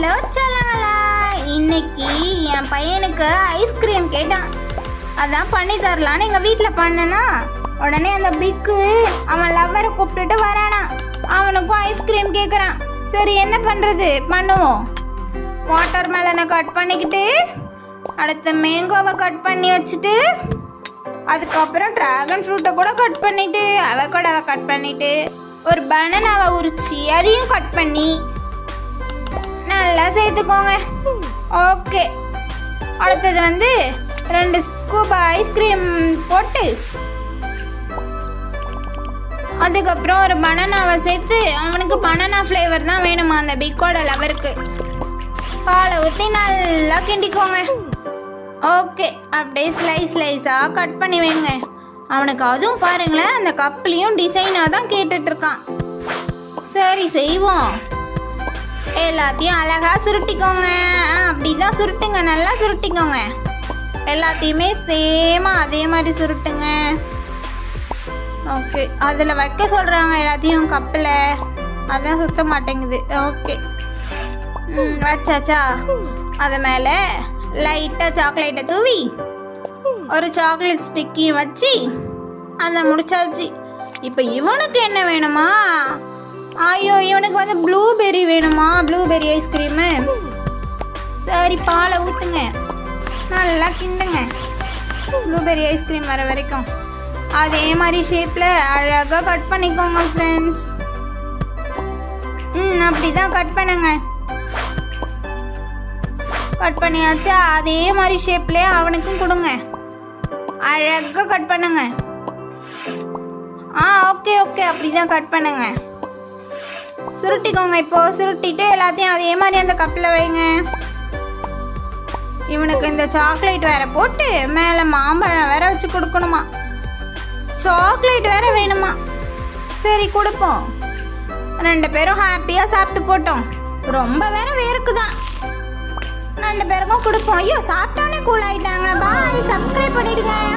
Hello செல்லங்களா, இன்னைக்கு என் பையனுக்கு ice cream கேட்டான். அதான் பண்ணி தரலான்னு எங்கள் வீட்டில் பண்ணனா, உடனே அந்த பிக்கு அவன் லவ்வரை கூப்பிட்டுட்டு வரானா. அவனுக்கும் ஐஸ்கிரீம் கேட்குறான். சரி என்ன பண்ணுறது, பண்ணுவோம். வாட்டர் மெலனை கட் பண்ணிக்கிட்டு, அடுத்த மேங்கோவை கட் பண்ணி வச்சுட்டு, அதுக்கப்புறம் ட்ராகன் ஃப்ரூட்டை கூட கட் பண்ணிட்டு, அவகோடாவை கட் பண்ணிட்டு, ஒரு பனானாவை உரிச்சு அதையும் கட் பண்ணி நல்லா சேர்த்துக்கோங்க. ஓகே, அடுத்தது 2 ஸ்கூப் ஐஸ்கிரீம் போட்டு, அதுக்கப்புறம் ஒரு பனானாவை சேர்த்து, அவனுக்கு பனானா ஃப்ளேவர் தான் வேணுமா அந்த பிக்கோட லவருக்கு. பாலை ஊற்றி நல்லா கிண்டிக்கோங்க. ஓகே, அப்படியே ஸ்லைஸாக கட் பண்ணி வைங்க. அவனுக்கு அதுவும் பாருங்களேன், அந்த கப்லையும் டிசைனாக தான் கேட்டுட்ருக்கான். சரி செய்வோம். எல்லாத்தையும் அழகாக சுருட்டிக்கோங்க. அப்படி தான் சுருட்டுங்க, நல்லா சுருட்டிக்கோங்க. எல்லாத்தையுமே சேமாக அதே மாதிரி சுருட்டுங்க. ஓகே, அதில் வைக்க சொல்கிறாங்க எல்லாத்தையும் கப்பில், அதான் சுத்த மாட்டேங்குது. ஓகே, வச்சாச்சா? அது மேலே லைட்டாக சாக்லேட்டை தூவி ஒரு சாக்லேட் ஸ்டிக்கையும் வச்சு அதை முடிச்சாச்சு. இப்போ இவனுக்கு என்ன வேணுமா? ஐயோ, இவனுக்கு ப்ளூபெர்ரி வேணுமா? Blueberry ice cream. சரி, பாலை ஊற்றுங்க, நல்லா கிண்டுங்க ப்ளூபெர்ரி ஐஸ்கிரீம் வர வரைக்கும். அதே மாதிரி ஷேப்பில் அழகாக கட் பண்ணிக்கோங்க ஃப்ரெண்ட்ஸ். அப்படி தான் கட் பண்ணுங்க. கட் பண்ணியாச்சா? அதே மாதிரி ஷேப்லேயே அவனுக்கும் கொடுங்க. அழகாக கட் பண்ணுங்க. ஓகே ஓகே, அப்படி தான் கட் பண்ணுங்க. சுருட்டிக்கோங்க. இப்போ சுருட்டிட்டு எல்லாத்தையும் அதே மாதிரி அந்த கப்பில் வைங்க. இவனுக்கு இந்த சாக்லேட் வேற போட்டு மேலே மாம்பழம் வேற வச்சு கொடுக்கணுமா. சாக்லேட் வேற வேணுமா. சரி கொடுப்போம். 2 பேரும் ஹாப்பியாக சாப்பிட்டு போட்டோம். ரொம்ப வேற வேர்க்குதான். 2 பேருக்கும் கொடுப்போம். ஐயோ, சாப்பிட்டோன்னே கூல் ஆயிட்டாங்க. பாய், சப்ஸ்கிரைப் பண்ணிடுங்க.